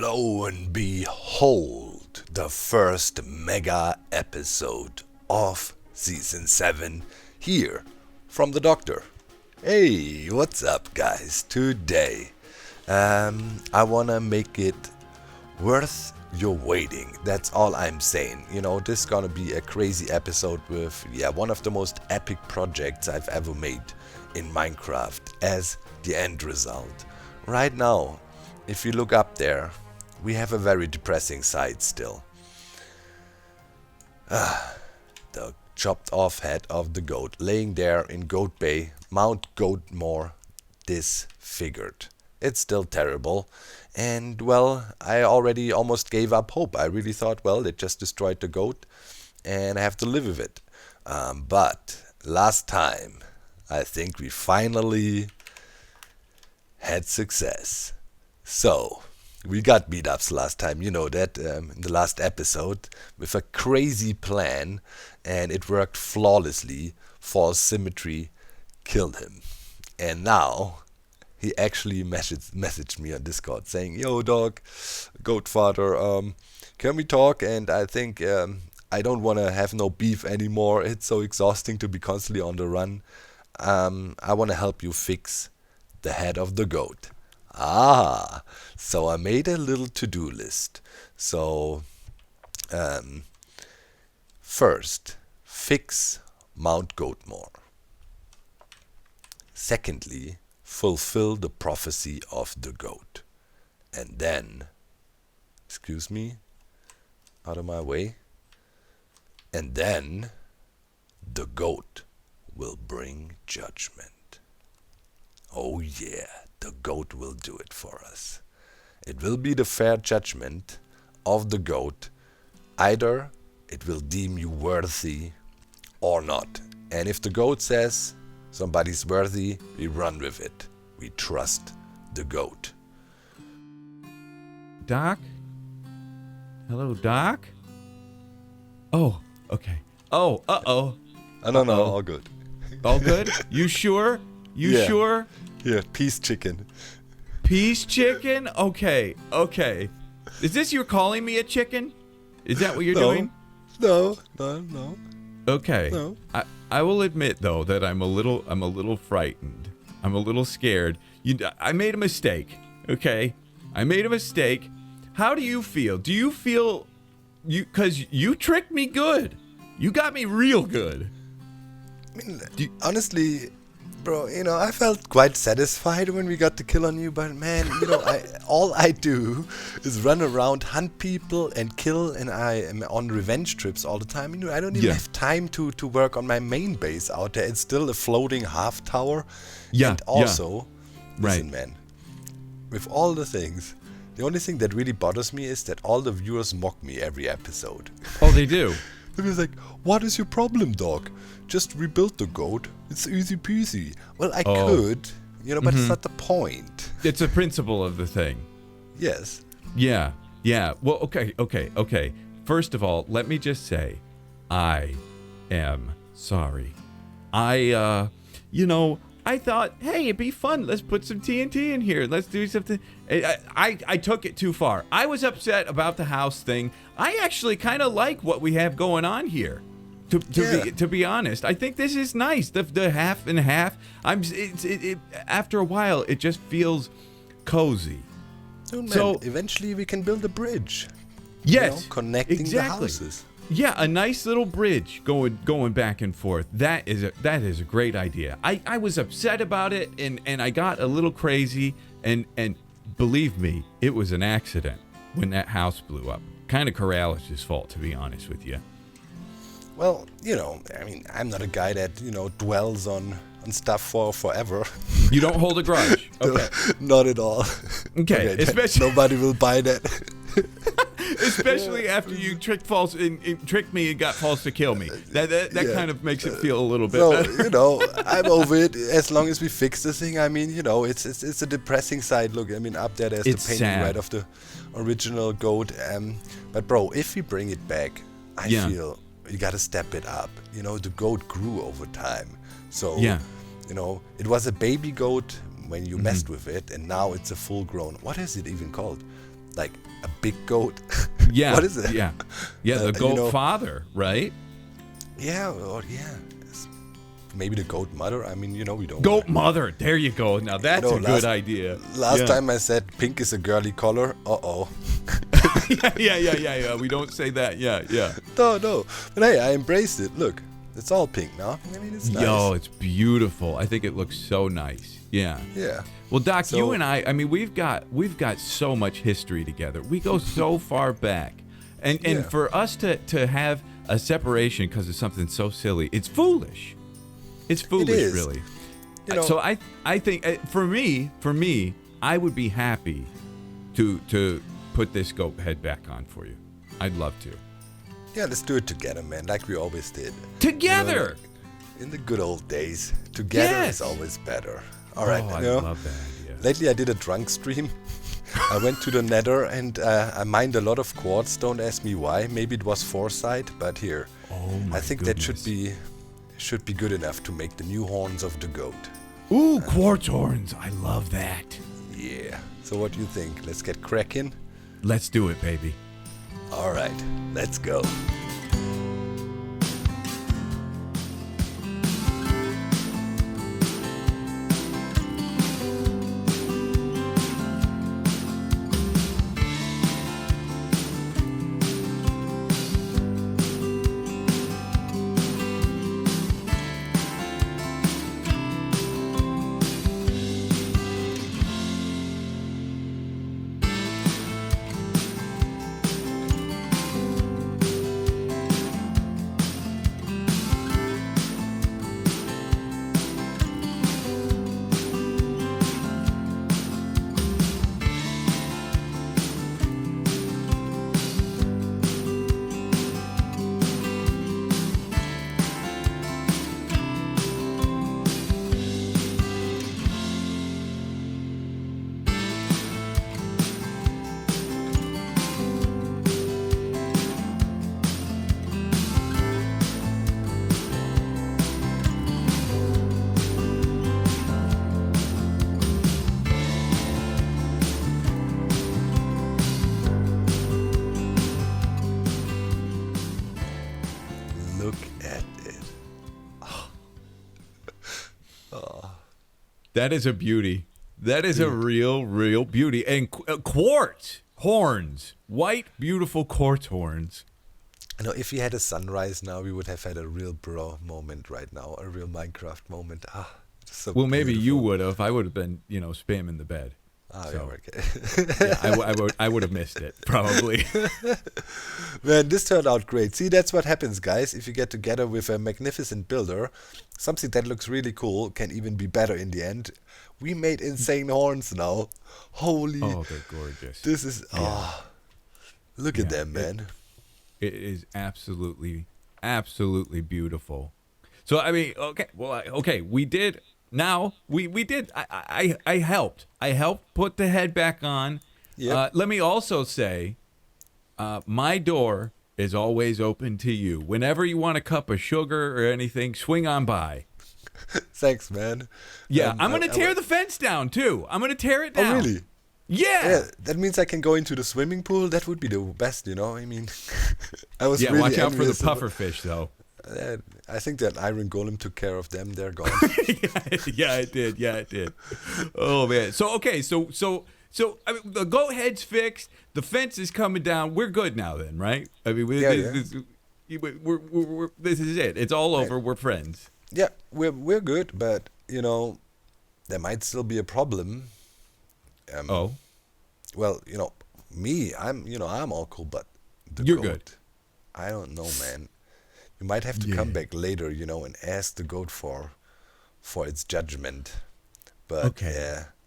lo and behold, the first mega episode of Season 7 here from the Doctor. Hey, what's up guys? Today, I wanna make it worth your waiting. That's all I'm saying. You know, this is gonna be a crazy episode with, one of the most epic projects I've ever made in Minecraft as the end result. Right now, if you look up there, we have a very depressing sight still. The chopped off head of the goat laying there in Goat Bay, Mount Goatmore, disfigured. It's still terrible, and well, I already almost gave up hope. I really thought, well, it just destroyed the goat and I have to live with it. But last time, I think we finally had success. So, we got beat-ups last time, you know that, in the last episode, with a crazy plan, and it worked flawlessly. False symmetry killed him. And now, he actually messaged me on Discord saying, "Yo dog, Goatfather, can we talk? And I think I don't want to have no beef anymore. It's so exhausting to be constantly on the run. I want to help you fix the head of the goat." So I made a little to-do list. So, first, fix Mount Goatmore. Secondly, fulfill the prophecy of the goat. And then, excuse me, out of my way. And then, the goat will bring judgment. Oh yeah, the goat will do it for us. It will be the fair judgment of the goat. Either it will deem you worthy or not. And if the goat says somebody's worthy, we run with it. We trust the goat. Doc? Hello, Doc? Oh, okay. Oh, uh-oh. No, all good. All good? You sure? You sure? Yeah, peace chicken. Peace chicken? Okay. Is this you calling me a chicken? Is that what you're doing? No. Okay. No. I will admit though that I'm a little frightened. I'm a little scared. I made a mistake. Okay? I made a mistake. How do you feel? Do you feel cuz you tricked me good. You got me real good. I mean, honestly, bro, you know, I felt quite satisfied when we got the kill on you, but man, you know, all I do is run around, hunt people and kill, and I am on revenge trips all the time. You know, I don't even have time to work on my main base out there. It's still a floating half tower. Yeah. And also, listen, man, with all the things, the only thing that really bothers me is that all the viewers mock me every episode. Oh, they do? It was like, what is your problem, dog? Just rebuild the goat. It's easy peasy. Well, I could, you know, but it's not the point. It's a principle of the thing. Yes. Yeah. Well, okay. First of all, let me just say, I am sorry. I thought, hey, it'd be fun. Let's put some TNT in here. Let's do something. I took it too far. I was upset about the house thing. I actually kind of like what we have going on here. To be honest, I think this is nice. The half and half. After a while, it just feels cozy. So eventually we can build a bridge. Yes, you know, connecting the houses. Yeah, a nice little bridge going back and forth. That is a great idea. I was upset about it and I got a little crazy and believe me, it was an accident when that house blew up. Kind of Corrales' fault, to be honest with you. Well, you know, I mean, I'm not a guy that, you know, dwells on stuff for forever. You don't hold a grudge. Okay. Not at all. Okay, especially nobody will buy that. Especially after you tricked me and got false to kill me. That kind of makes it feel a little bit better. You know, I'm over it as long as we fix the thing. I mean, you know, it's a depressing side. Look, I mean, up there's the painting sad. right of the original goat. But bro, if we bring it back, I feel you gotta step it up. You know, the goat grew over time. So, you know, it was a baby goat when you messed with it, and now it's a full-grown. What is it even called? like a big goat. Yeah. What is it? Yeah. Yeah, the goat father, right? Yeah, or maybe the goat mother. I mean, we don't. Goat mother. There you go. Now that's a good idea. Last time I said pink is a girly color. Uh-oh. Yeah. We don't say that. Yeah. No. But hey, I embraced it. Look, it's all pink now. I mean, it's nice. Yo, it's beautiful. I think it looks so nice. Yeah. Yeah. Well, Doc, you and I mean, we've got so much history together. We go so far back. And for us to have a separation because of something so silly, it's foolish. It's foolish, it is. really. So I think for me, I would be happy to put this goat head back on for you. I'd love to. Yeah, let's do it together, man, like we always did. Together! In the good old days, together is always better. All right, I love that idea. Lately I did a drunk stream. I went to the nether and I mined a lot of quartz. Don't ask me why. Maybe it was foresight, but here. I think that should be good enough to make the new horns of the goat. Ooh, quartz horns. I love that. Yeah. So what do you think? Let's get cracking? Let's do it, baby. All right, let's go. Look at it. That is a beauty. That is a real beauty. And quartz horns. White, beautiful quartz horns. You know, if we had a sunrise now, we would have had a real bro moment right now. A real Minecraft moment. So well, maybe beautiful. you would have. I would have been, spamming the bed. Oh, so, yeah, okay. yeah, I would have missed it, probably. Man, this turned out great. See, that's what happens, guys. If you get together with a magnificent builder, something that looks really cool can even be better in the end. We made insane horns now. Holy. Oh, they're gorgeous. This is, look at them, man. It is absolutely beautiful. So, I mean, we did. Now we did. I helped. I helped put the head back on. Yep. Let me also say, my door is always open to you. Whenever you want a cup of sugar or anything, swing on by. Thanks, man. Yeah, I'm gonna tear the fence down too. I'm gonna tear it down. Oh, really? Yeah. That means I can go into the swimming pool. That would be the best, I mean, I was really watch out for the envious puffer fish though. I think that iron golem took care of them. They're gone. Yeah, it did. Yeah, it did. Oh man. So okay. So I mean, the goat head's fixed. The fence is coming down. We're good now, then, right? I mean, this is it. It's all over. We're friends. Yeah, we're good, but there might still be a problem. Well, me, I'm all cool, but you're goat, good. I don't know, man. You might have to come back later, and ask the goat for its judgment. But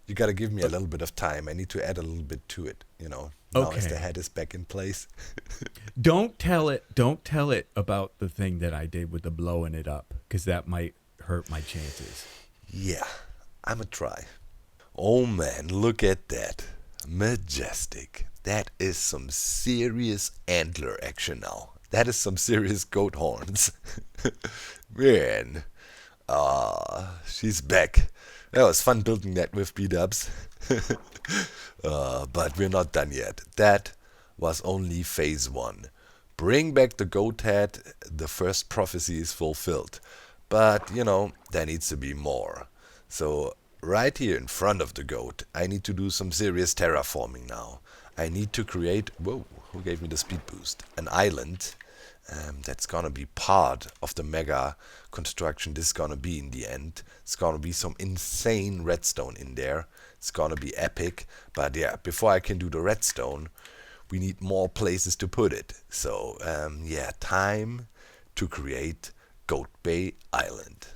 you got to give me a little bit of time. I need to add a little bit to it, Now as the head is back in place. Don't tell it about the thing that I did with the blowing it up, because that might hurt my chances. Yeah, I'm a try. Oh man, look at that. Majestic. That is some serious antler action now. That is some serious goat horns. Man. She's back. That was fun building that with B-dubs. But we're not done yet. That was only phase 1. Bring back the goat head, the first prophecy is fulfilled. But, there needs to be more. So, right here in front of the goat, I need to do some serious terraforming now. I need to create, whoa, who gave me the speed boost? An island. That's gonna be part of the mega construction this is gonna be in the end. It's gonna be some insane redstone in there. It's gonna be epic. But yeah, before I can do the redstone, we need more places to put it. So yeah, time to create Goat Bay Island.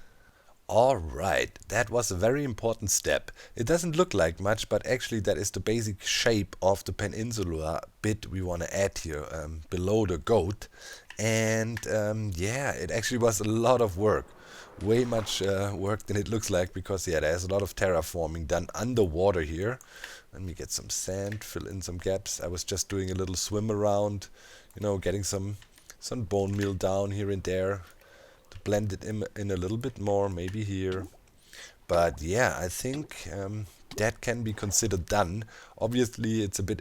Alright, that was a very important step. It doesn't look like much, but actually that is the basic shape of the peninsula bit we want to add here below the goat. And yeah, it actually was a lot of work. Way much work than it looks like, because yeah, there's a lot of terraforming done underwater here. Let me get some sand, fill in some gaps. I was just doing a little swim around, getting some bone meal down here and there to blend it in a little bit more, maybe here. But yeah, I think that can be considered done. Obviously, it's a bit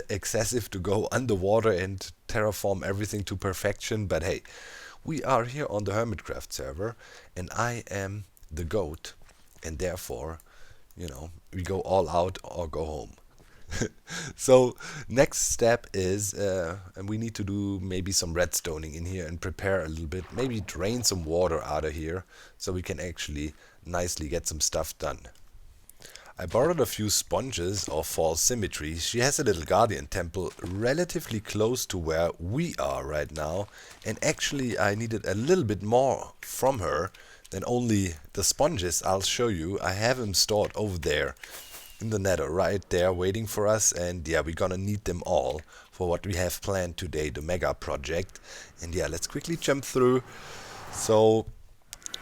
excessive to go underwater and terraform everything to perfection, but hey, we are here on the Hermitcraft server, and I am the goat, and therefore, we go all out or go home. So next step is, and we need to do maybe some redstoning in here and prepare a little bit, maybe drain some water out of here so we can actually nicely get some stuff done. I borrowed a few sponges of false symmetry. She has a little guardian temple relatively close to where we are right now, and actually I needed a little bit more from her than only the sponges. I'll show you. I have them stored over there in the nether, right there, waiting for us, and yeah, we're gonna need them all for what we have planned today, the mega project. And yeah, let's quickly jump through. So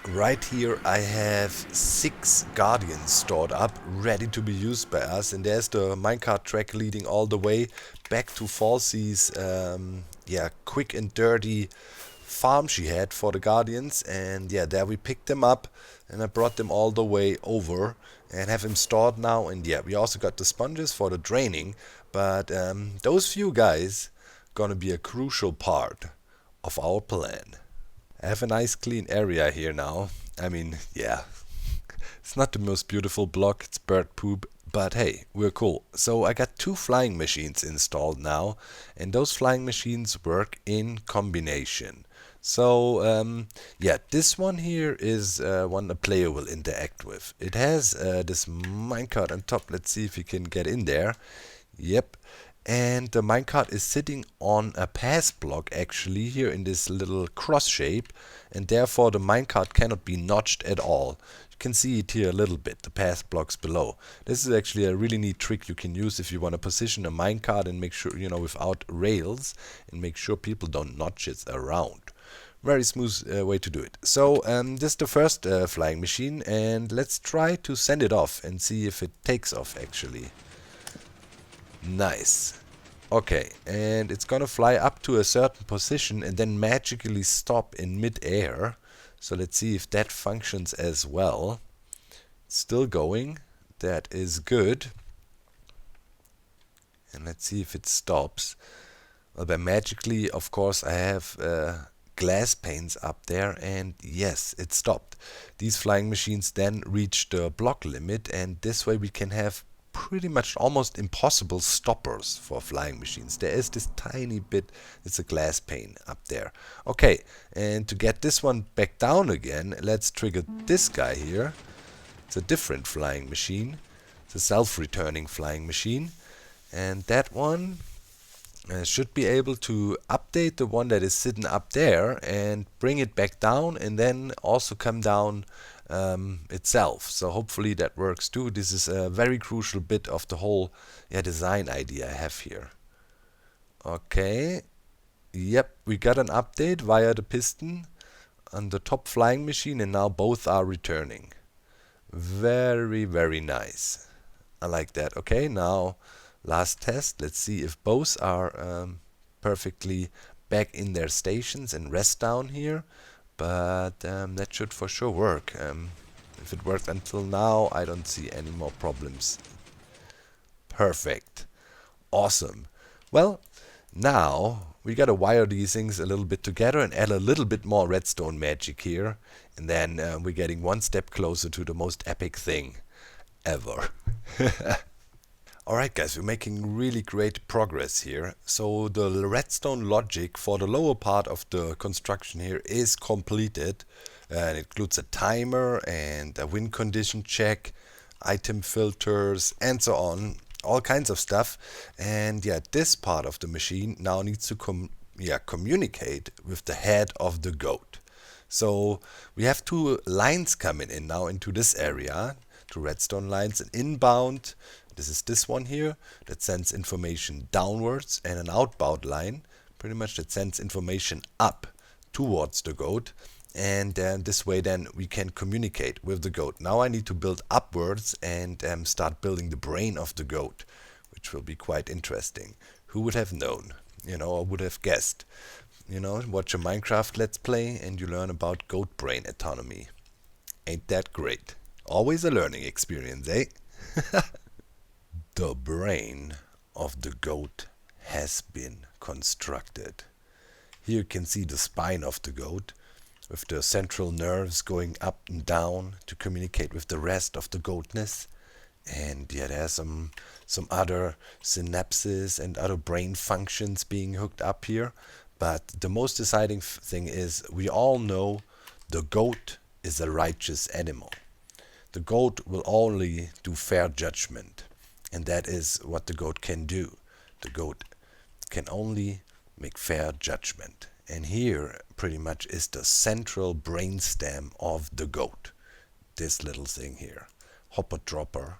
right here I have 6 guardians stored up, ready to be used by us, and there's the minecart track leading all the way back to Falsey's yeah, quick and dirty farm she had for the guardians. And yeah, there we picked them up, and I brought them all the way over and have them stored now. And yeah, we also got the sponges for the draining, but those few guys gonna be a crucial part of our plan. I have a nice clean area here now. I mean, yeah, it's not the most beautiful block, it's bird poop, but hey, we're cool. So I got 2 flying machines installed now, and those flying machines work in combination. So yeah, this one here is one a player will interact with. It has this minecart on top. Let's see if we can get in there. Yep. And the minecart is sitting on a pass block actually here in this little cross shape, and therefore the minecart cannot be notched at all. You can see it here a little bit, the pass blocks below. This is actually a really neat trick you can use if you want to position a minecart and make sure, without rails, and make sure people don't notch it around. Very smooth way to do it. So this is the first flying machine, and let's try to send it off and see if it takes off actually. Nice. Okay, and it's gonna fly up to a certain position and then magically stop in mid-air. So let's see if that functions as well. Still going. That is good. And let's see if it stops. Well, by magically, of course, I have glass panes up there, and yes, it stopped. These flying machines then reach the block limit, and this way we can have pretty much almost impossible stoppers for flying machines. There is this tiny bit, it's a glass pane up there. Okay, and to get this one back down again, let's trigger this guy here. It's a different flying machine. It's a self-returning flying machine, and that one should be able to update the one that is sitting up there and bring it back down, and then also come down itself. So hopefully that works too. This is a very crucial bit of the whole design idea I have here. Okay, yep, we got an update via the piston on the top flying machine, and now both are returning. Very, very nice. I like that. Okay, now last test. Let's see if both are perfectly back in their stations and rest down here. But that should for sure work. If it worked until now, I don't see any more problems. Perfect. Awesome. Well, now we gotta wire these things a little bit together and add a little bit more redstone magic here. And then we're getting one step closer to the most epic thing ever. Alright guys, we're making really great progress here. So the redstone logic for the lower part of the construction here is completed. And it includes a timer and a win condition check, item filters, and so on. All kinds of stuff. And yeah, this part of the machine now needs to communicate with the head of the goat. So we have two lines coming in now into this area, two redstone lines, an inbound, this is this one here, that sends information downwards, and an outbound line, pretty much that sends information up towards the goat. And this way then we can communicate with the goat. Now I need to build upwards and start building the brain of the goat, which will be quite interesting. Who would have known? You know, or would have guessed. You know, watch a Minecraft Let's Play and you learn about goat brain autonomy. Ain't that great? Always a learning experience, eh? The brain of the goat has been constructed. Here you can see the spine of the goat, with the central nerves going up and down to communicate with the rest of the goatness. And yeah, there's some other synapses and other brain functions being hooked up here. But the most deciding thing is we all know the goat is a righteous animal. The goat will only do fair judgment. And that is what the goat can do. The goat can only make fair judgment. And here pretty much is the central brainstem of the goat. This little thing here. Hopper dropper.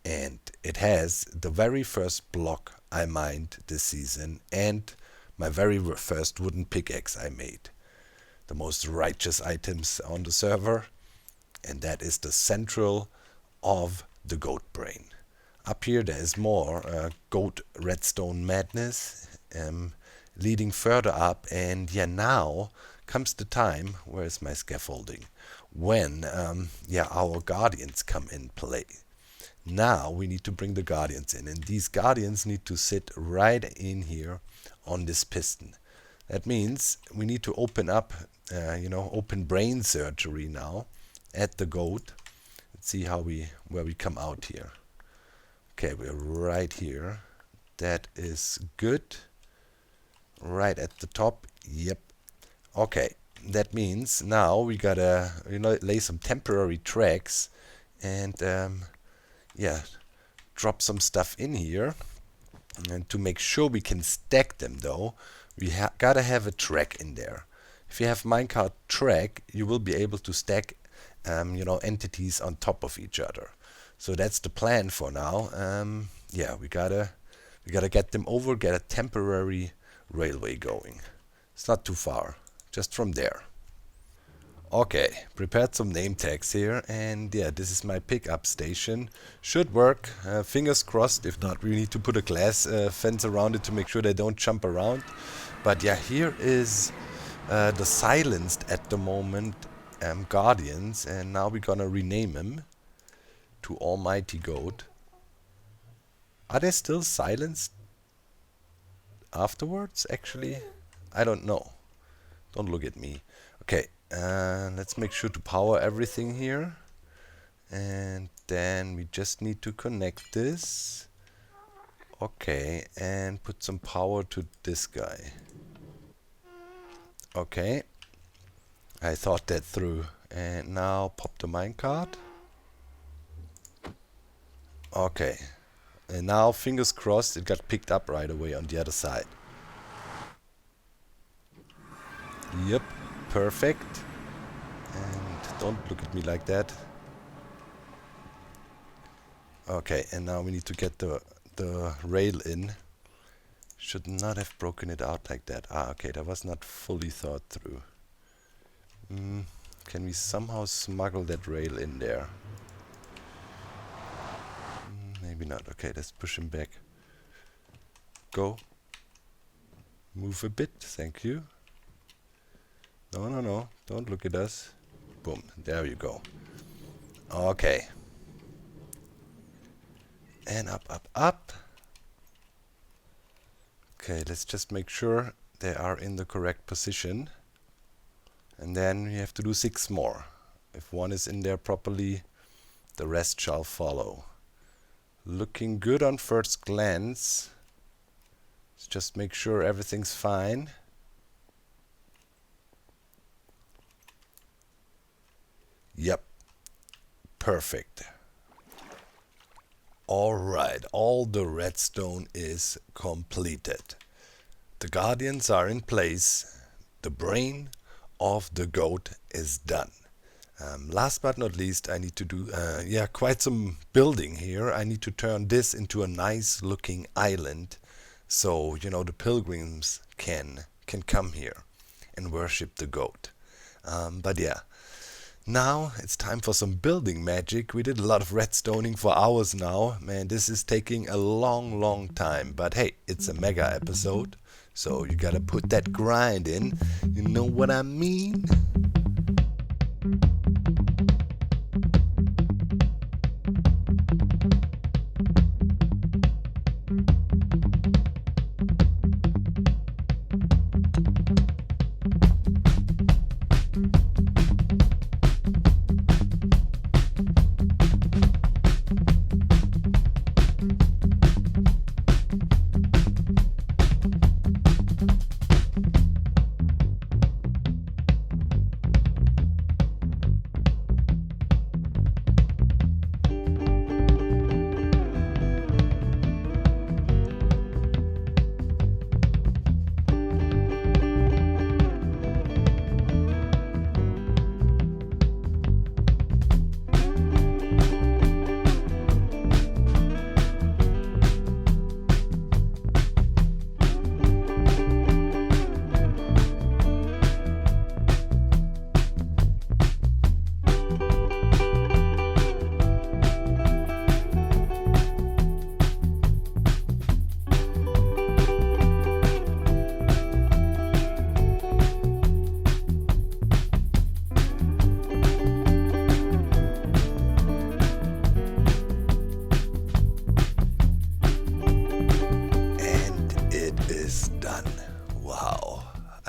And it has the very first block I mined this season and my very first wooden pickaxe I made. The most righteous items on the server. And that is the central of the goat brain. Up here there is more goat redstone madness leading further up, and yeah, now comes the time, where is my scaffolding, when our guardians come in play. Now we need to bring the guardians in, and these guardians need to sit right in here on this piston. That means we need to open up, open brain surgery now at the goat. Let's see where we come out here. Okay, we're right here. That is good. Right at the top. Yep. Okay, that means now we gotta lay some temporary tracks and drop some stuff in here. And to make sure we can stack them though, we gotta have a track in there. If you have minecart track, you will be able to stack entities on top of each other. So that's the plan for now. We gotta get them over, get a temporary railway going. It's not too far, just from there. Okay, prepared some name tags here, and yeah, this is my pickup station. Should work, fingers crossed. If not, we need to put a glass fence around it to make sure they don't jump around. But yeah, here is the silenced at the moment guardians, and now we're gonna rename him to Almighty Goat. Are they still silenced afterwards, actually? I don't know. Don't look at me. Okay, let's make sure to power everything here. And then we just need to connect this. Okay, and put some power to this guy. Okay. I thought that through. And now pop the minecart. Okay. And now, fingers crossed, it got picked up right away on the other side. Yep, perfect. And don't look at me like that. Okay, and now we need to get the rail in. Should not have broken it out like that. Ah, okay, that was not fully thought through. Can we somehow smuggle that rail in there? Maybe not. Okay, let's push him back. Go. Move a bit, thank you. No, don't look at us. Boom, there you go. Okay. And up, up, up. Okay, let's just make sure they are in the correct position. And then we have to do 6 more. If one is in there properly, the rest shall follow. Looking good on first glance. Let's just make sure everything's fine. Yep, perfect. Alright, all the redstone is completed. The guardians are in place. The brain of the goat is done. Last but not least, I need to do quite some building here. I need to turn this into a nice looking island, so the pilgrims can come here and worship the goat. But yeah, now it's time for some building magic. We did a lot of redstoning for hours now. Man, this is taking a long time. But hey, it's a mega episode, so you gotta put that grind in. You know what I mean?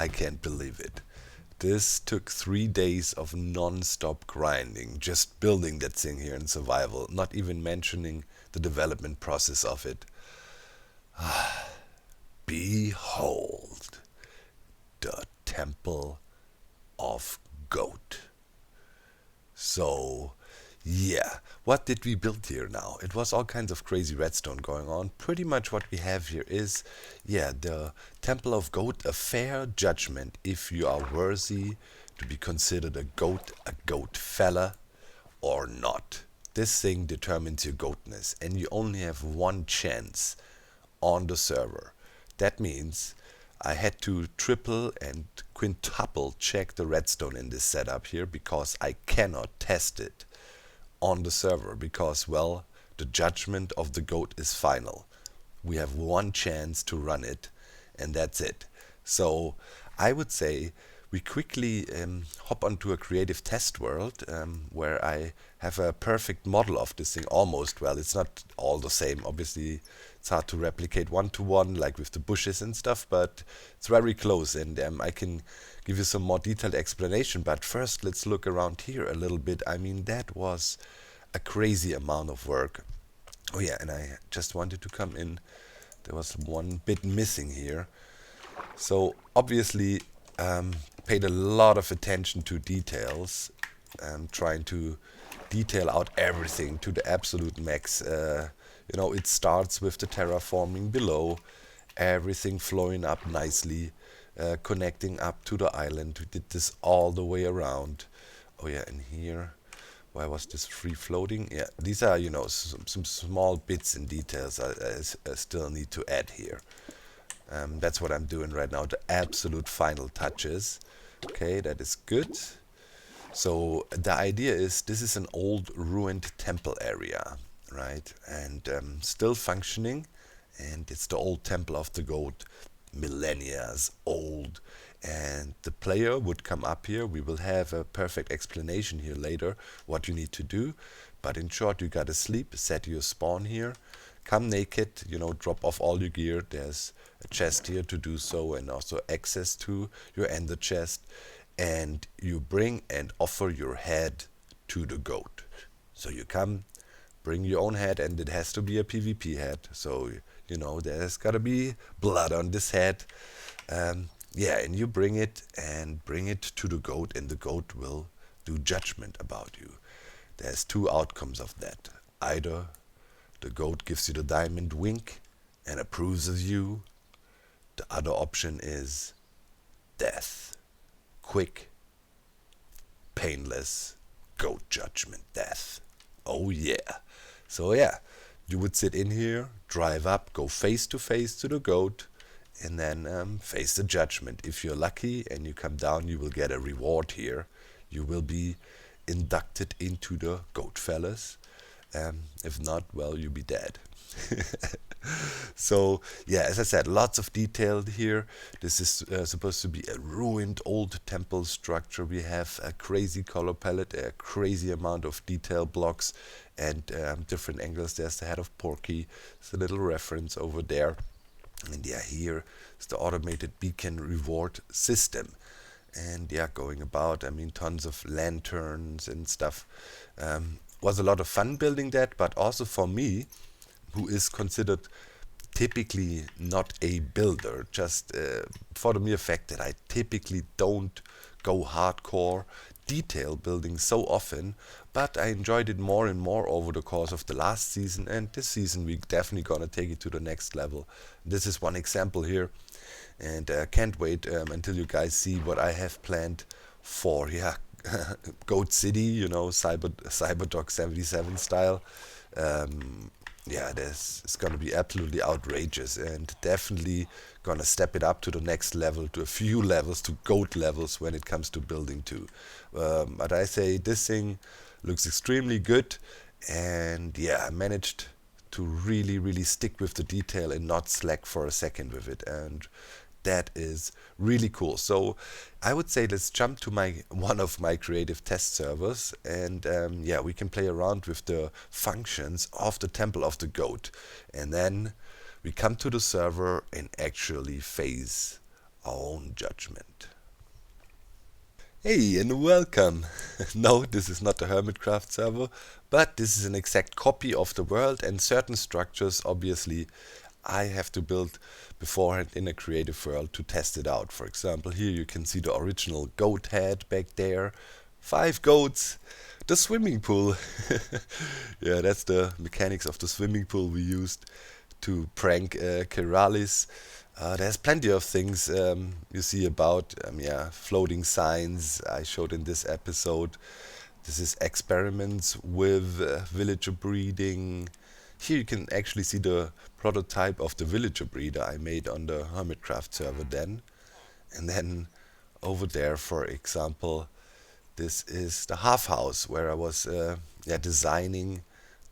I can't believe it. This took 3 days of non-stop grinding, just building that thing here in survival, not even mentioning the development process of it. Behold, the Temple of Goat. So, yeah, what did we build here now? It was all kinds of crazy redstone going on. Pretty much what we have here is, the Temple of Goat, a fair judgment if you are worthy to be considered a goat fella, or not. This thing determines your goatness, and you only have one chance on the server. That means I had to triple and quintuple check the redstone in this setup here, because I cannot test it on the server, because, well, the judgment of the goat is final. We have one chance to run it, and that's it. So I would say we quickly hop onto a creative test world, where I have a perfect model of this thing, almost. Well, it's not all the same, obviously. It's hard to replicate one-to-one like with the bushes and stuff, but it's very close, and I can give you some more detailed explanation. But first, let's look around here a little bit. I mean, that was a crazy amount of work. Oh yeah, and I just wanted to come in. There was one bit missing here. So obviously paid a lot of attention to details, trying to detail out everything to the absolute max. It starts with the terraforming below, everything flowing up nicely, connecting up to the island. We did this all the way around. Oh yeah, and here, why was this free floating? Yeah, these are, some small bits and details I still need to add here. That's what I'm doing right now, the absolute final touches. Okay, that is good. So the idea is, this is an old ruined temple area, right? And still functioning, and it's the old Temple of the Goat, millennia old. And the player would come up here. We will have a perfect explanation here later what you need to do. But in short, you gotta sleep, set your spawn here, come naked, drop off all your gear. There's a chest here to do so, and also access to your ender chest. And you bring and offer your head to the goat. So you come, bring your own head, and it has to be a PvP head. So, there's gotta be blood on this head. And you bring it to the goat, and the goat will do judgment about you. There's two outcomes of that. Either the goat gives you the diamond wink and approves of you. The other option is death. Quick, painless, goat judgment death. Oh yeah. So yeah, you would sit in here, drive up, go face to face to the goat, and then face the judgment. If you're lucky and you come down, you will get a reward here. You will be inducted into the goat fellas. If not, well, you'll be dead. So yeah, as I said, lots of detail here. This is supposed to be a ruined old temple structure. We have a crazy color palette, a crazy amount of detail blocks, and different angles. There's the head of Porky. It's a little reference over there. And yeah, here is the automated beacon reward system. And yeah, going about, tons of lanterns and stuff. Was a lot of fun building that, but also for me, who is considered typically not a builder, just for the mere fact that I typically don't go hardcore detail building so often, but I enjoyed it more and more over the course of the last season, and this season we definitely gonna take it to the next level. This is one example here, and can't wait until you guys see what I have planned for Goat City, Cyberdog 77 style. It's gonna be absolutely outrageous, and definitely gonna step it up to the next level, to a few levels, to goat levels when it comes to building too. But I say this thing looks extremely good, and yeah, I managed to really, really stick with the detail and not slack for a second with it, and that is really cool. So I would say let's jump to one of my creative test servers, and we can play around with the functions of the Temple of the Goat, and then we come to the server and actually face our own judgment. Hey, and welcome! No, this is not the Hermitcraft server, but this is an exact copy of the world, and certain structures, obviously, I have to build beforehand in a creative world to test it out. For example, here you can see the original goat head back there, 5 goats, the swimming pool. Yeah, that's the mechanics of the swimming pool we used to prank Keralis. There's plenty of things you see about floating signs I showed in this episode. This is experiments with villager breeding. Here you can actually see the prototype of the villager breeder I made on the Hermitcraft server then. And then over there, for example, this is the half house where I was designing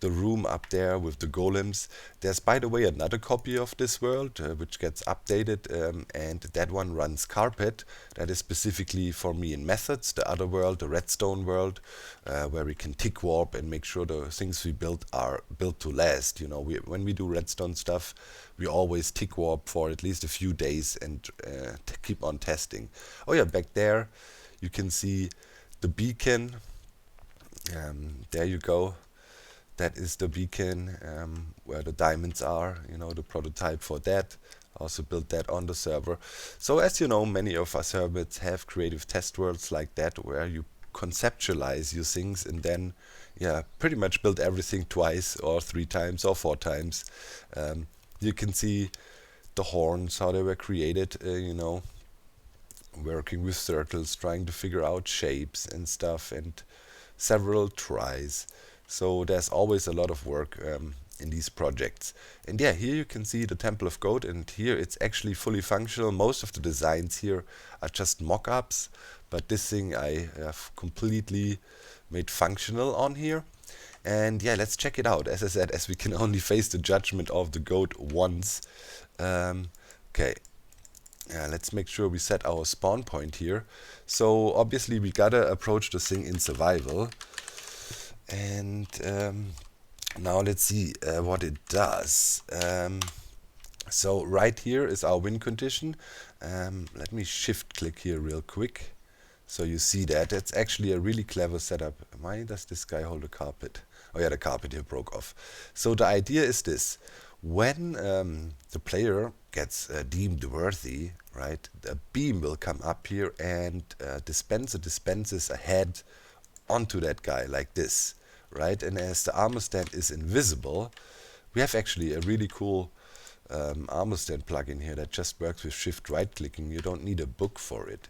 the room up there with the golems. There's, by the way, another copy of this world which gets updated, and that one runs carpet. That is specifically for me in methods. The other world, the redstone world, where we can tick warp and make sure the things we build are built to last. When we do redstone stuff, we always tick warp for at least a few days and keep on testing. Oh yeah, back there you can see the beacon. There you go. That is the beacon where the diamonds are, the prototype for that. I also built that on the server. So as you know, many of us hermits have creative test worlds like that, where you conceptualize your things and then pretty much build everything twice or 3 times or 4 times. You can see the horns, how they were created, working with circles, trying to figure out shapes and stuff, and several tries. So there's always a lot of work in these projects. And yeah, here you can see the Temple of Goat, and here it's actually fully functional. Most of the designs here are just mock-ups, but this thing I have completely made functional on here. And yeah, let's check it out. As I said, as we can only face the judgment of the goat once. Okay. Let's make sure we set our spawn point here. So obviously we gotta approach this thing in survival. And Now let's see what it does. So right here is our win condition. Let me shift click here real quick. So you see that. It's actually a really clever setup. Why does this guy hold a carpet? Oh yeah, the carpet here broke off. So the idea is this. When the player gets deemed worthy, right, the beam will come up here and dispenses a head onto that guy like this, right? And as the armor stand is invisible, we have actually a really cool armor stand plugin here that just works with shift right clicking. You don't need a book for it.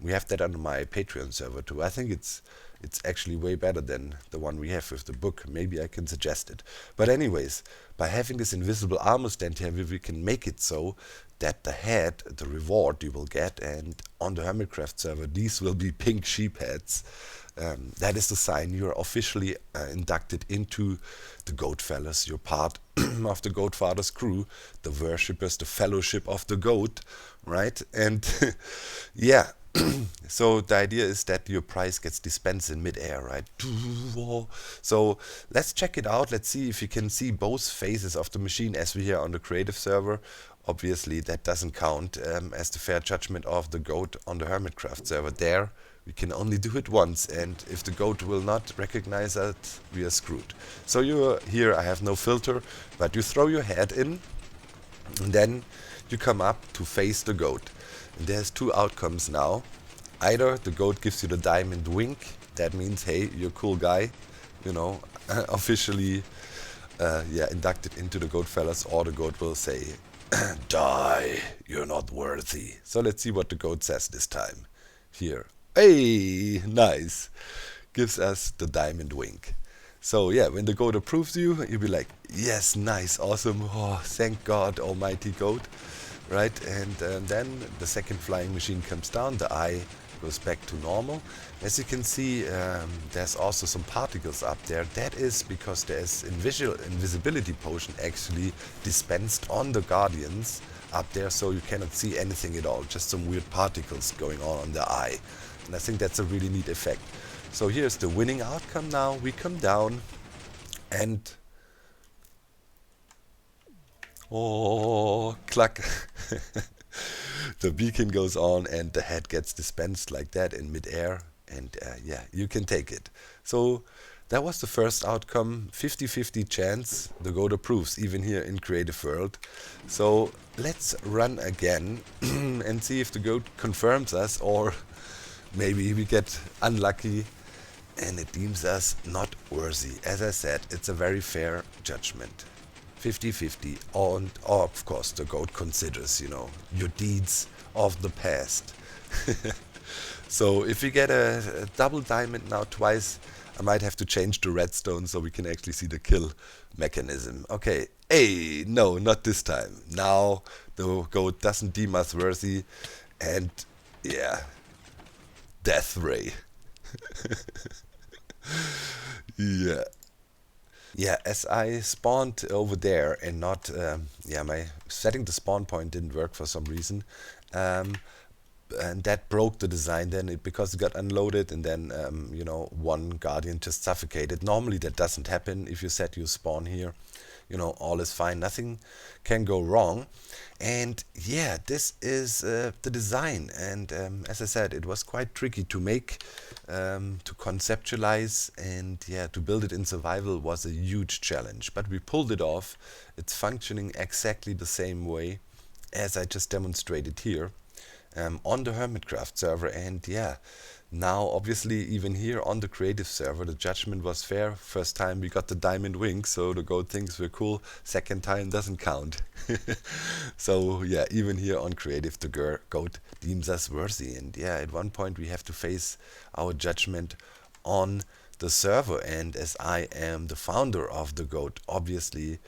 We have that on my Patreon server too. I think it's actually way better than the one we have with the book. Maybe I can suggest it. But anyways, by having this invisible armor stand here, we can make it so that the head, the reward you will get, and on the Hermitcraft server, these will be pink sheep heads. That is the sign you are officially inducted into the Goat Fellas. You're part of the Goat Fathers crew, the worshippers, the fellowship of the goat, right? And yeah, so the idea is that your prize gets dispensed in midair, right? So let's check it out. Let's see if you can see both phases of the machine as we hear on the creative server. Obviously, that doesn't count as the fair judgment of the goat on the Hermitcraft server. There, we can only do it once, and if the goat will not recognize that, we are screwed. So you're here, I have no filter, but you throw your head in, and then you come up to face the goat. And there's two outcomes now. Either the goat gives you the diamond wink, that means, hey, you're a cool guy, you know, officially inducted into the Goat Fellas, or the goat will say, die, you're not worthy. So let's see what the goat says this time. Here. Hey, nice. Gives us the diamond wink. So yeah, when the goat approves you, you'll be like, yes, nice, awesome, oh, thank God, almighty goat, right? And then the second flying machine comes down, the eye goes back to normal. As you can see, there's also some particles up there. That is because there's invisibility potion actually dispensed on the guardians up there, so you cannot see anything at all, just some weird particles going on the eye. And I think that's a really neat effect. So here's the winning outcome now. We come down and oh, cluck. The beacon goes on and the head gets dispensed like that in midair. And yeah, you can take it. So that was the first outcome. 50-50 chance the goat approves, even here in Creative World. So let's run again and see if the goat confirms us, or maybe we get unlucky and it deems us not worthy. As I said, it's a very fair judgment. 50-50, and of course the goat considers, you know, your deeds of the past. So if we get a double diamond now twice, I might have to change the redstone so we can actually see the kill mechanism. Okay, hey, no, not this time. Now the goat doesn't deem us worthy, and yeah, death ray. Yeah. Yeah, as I spawned over there and not, my setting the spawn point didn't work for some reason. And that broke the design then, because it got unloaded, and then, one guardian just suffocated. Normally that doesn't happen if you set your spawn here. You know, all is fine, nothing can go wrong. And yeah, this is the design. And as I said, it was quite tricky to make, to conceptualize, and yeah, to build it in survival was a huge challenge. But we pulled it off. It's functioning exactly the same way as I just demonstrated here on the Hermitcraft server. And yeah, now obviously even here on the creative server the judgment was fair. First time we got the diamond wing, so the goat thinks we're cool. Second time doesn't count. So yeah, even here on creative the goat deems us worthy. And yeah, at one point we have to face our judgment on the server, and as I am the founder of the goat, obviously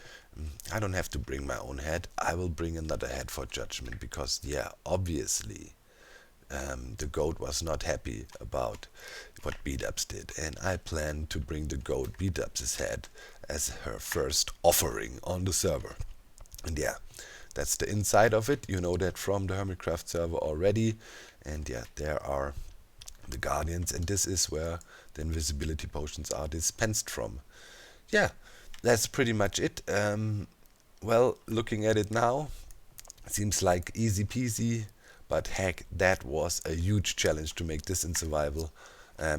I don't have to bring my own head. I will bring another head for judgment, because yeah, obviously the goat was not happy about what B-Dubs did, and I plan to bring the goat B-Dubs' head as her first offering on the server. And yeah, that's the inside of it. You know that from the Hermitcraft server already. And yeah, there are the guardians, and this is where the invisibility potions are dispensed from. yeah, that's pretty much it. Well, looking at it now, seems like easy peasy, but heck, that was a huge challenge to make this in survival.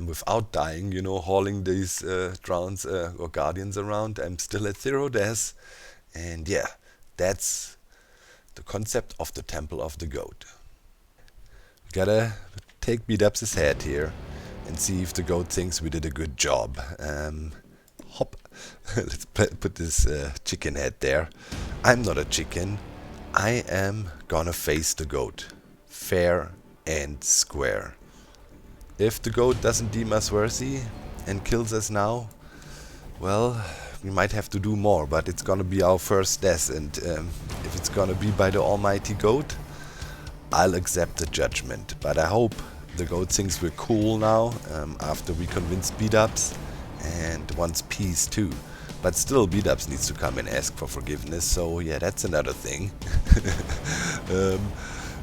Without dying, hauling these drowns or guardians around, I'm still at 0 deaths. And yeah, that's the concept of the Temple of the Goat. Gotta take Beat-Up's head here and see if the goat thinks we did a good job. Hop. Let's put this chicken head there. I'm not a chicken. I am gonna face the goat. Fair and square. If the goat doesn't deem us worthy and kills us now, well, we might have to do more, but it's gonna be our first death, and if it's gonna be by the almighty goat, I'll accept the judgment. But I hope the goat thinks we're cool now, after we convinced Beat-Ups, and wants peace too. But still, Beat-Ups needs to come and ask for forgiveness, so yeah, that's another thing.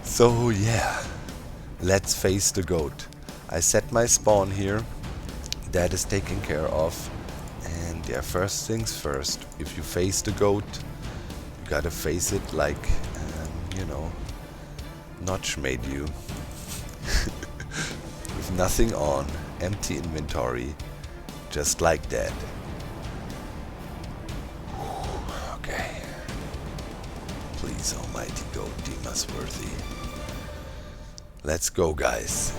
So yeah, let's face the goat. I set my spawn here, that is taken care of, and yeah, first things first, if you face the goat, you gotta face it like, Notch made you. With nothing on, empty inventory, just like that. Okay. Please, almighty goat, deem us worthy. Let's go, guys.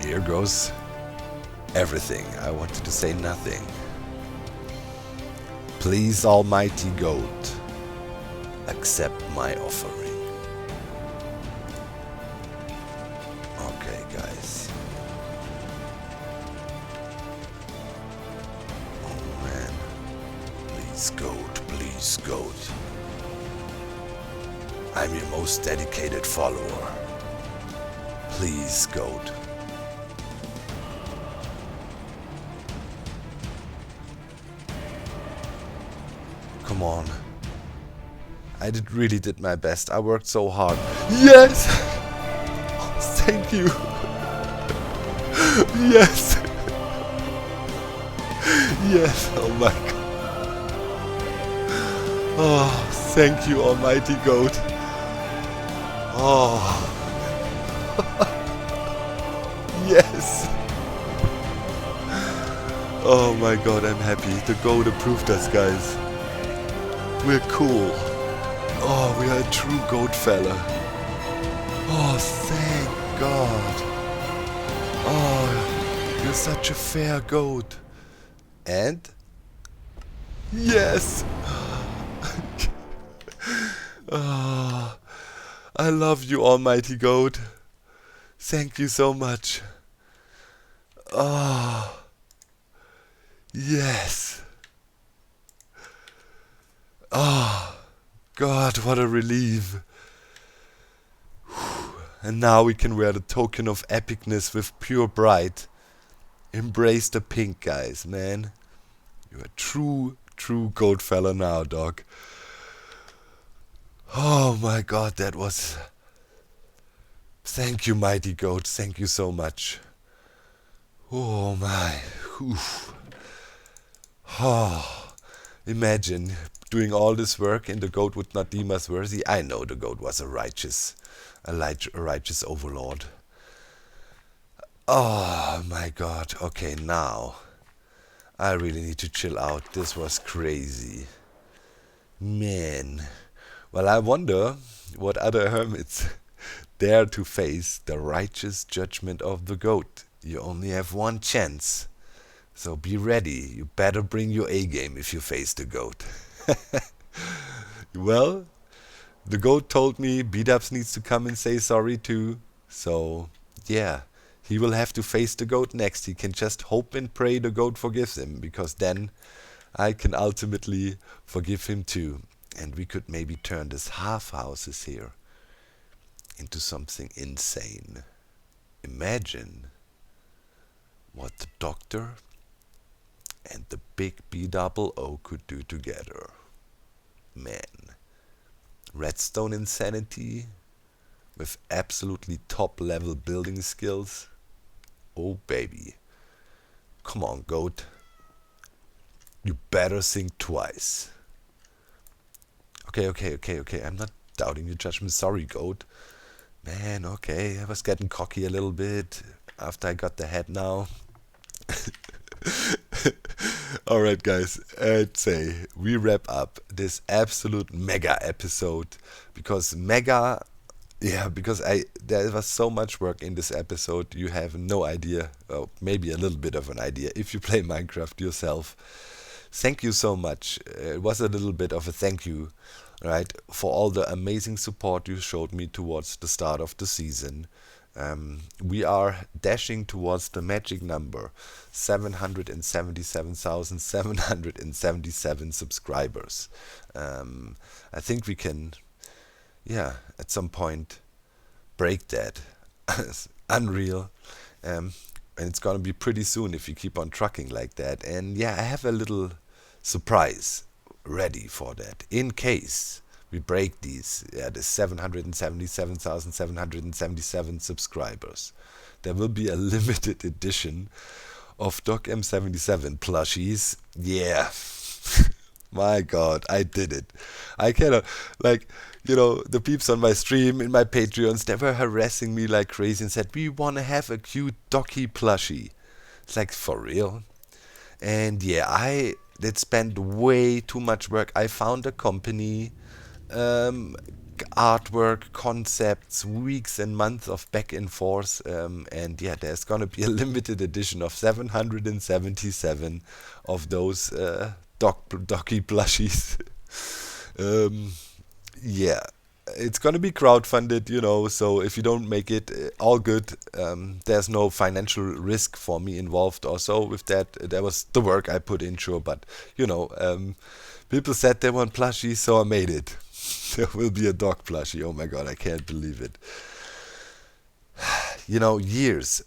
Here goes everything. I wanted to say nothing. Please, almighty goat, accept my offering. Okay, guys. Oh man. Please, goat, please, goat. I'm your most dedicated follower. Please, goat. Come on. I really did my best. I worked so hard. Yes! Thank you. Yes. Yes, oh my god. Oh, thank you, almighty goat. Oh. Yes. Oh my god, I'm happy. The goat approved us, guys. We're cool. Oh, we are a true goat fella. Oh, thank God. Oh, you're such a fair goat. And? Yes! Oh, I love you, almighty goat. Thank you so much. Oh, yes. Oh, God, what a relief. And now we can wear the token of epicness with pure bright. Embrace the pink, guys, man. You're a true goat fella now, dog. Oh my god, that was... Thank you, mighty goat. Thank you so much. Oh my. Oof. Oh, imagine doing all this work and the goat would not deem us worthy. I know the goat was a righteous overlord. Oh my god. Okay, now I really need to chill out. This was crazy. Man. Well, I wonder what other hermits dare to face the righteous judgment of the goat. You only have one chance. So be ready. You better bring your A game if you face the goat. Well, the goat told me Beat-Ups needs to come and say sorry too. So, yeah. He will have to face the goat next. He can just hope and pray the goat forgives him, because then I can ultimately forgive him too. And we could maybe turn this half houses here into something insane. Imagine what the doctor and the big B-double-O could do together. Man. Redstone insanity with absolutely top level building skills. Oh baby. Come on, goat. You better think twice. Okay. I'm not doubting your judgment. Sorry, goat. Man, okay. I was getting cocky a little bit after I got the head now. Alright, guys. I'd say we wrap up this absolute mega episode. Because there was so much work in this episode, you have no idea, well, maybe a little bit of an idea if you play Minecraft yourself. Thank you so much. It was a little bit of a thank you, right, for all the amazing support you showed me towards the start of the season. We are dashing towards the magic number, 777,777 subscribers. I think we can, at some point break that. It's unreal. And it's gonna be pretty soon if you keep on trucking like that. And I have a little surprise ready for that. In case we break the 777,777 subscribers, there will be a limited edition of Doc M77 plushies. Yeah. My god, I did it. I cannot, the peeps on my stream, in my Patreons, they were harassing me like crazy and said, we want to have a cute Docky plushie. It's like, for real? And I did spend way too much work. I found a company, artwork, concepts, weeks and months of back and forth, there's gonna be a limited edition of 777 of those Docky plushies. It's gonna be crowdfunded, so if you don't make it, all good. There's no financial risk for me involved or so with that. That was the work I put in, sure, but people said they want plushies, so I made it. There will be a dog plushie. Oh my god, I can't believe it. Years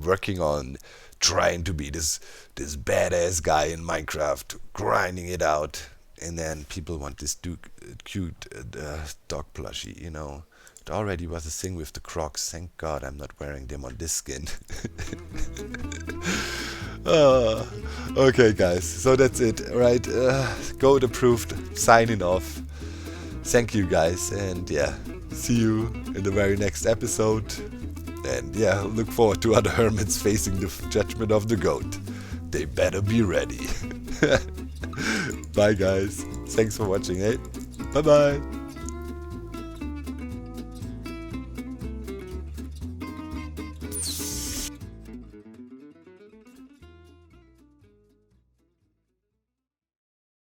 working on trying to be this badass guy in Minecraft, grinding it out, and then people want this cute dog plushie, It already was a thing with the Crocs. Thank god I'm not wearing them on this skin. Okay, guys, so that's it, right? G.o.a.t approved, signing off. Thank you, guys, and see you in the very next episode. And look forward to other hermits facing the judgment of the goat. They better be ready. Bye, guys. Thanks for watching, Bye bye.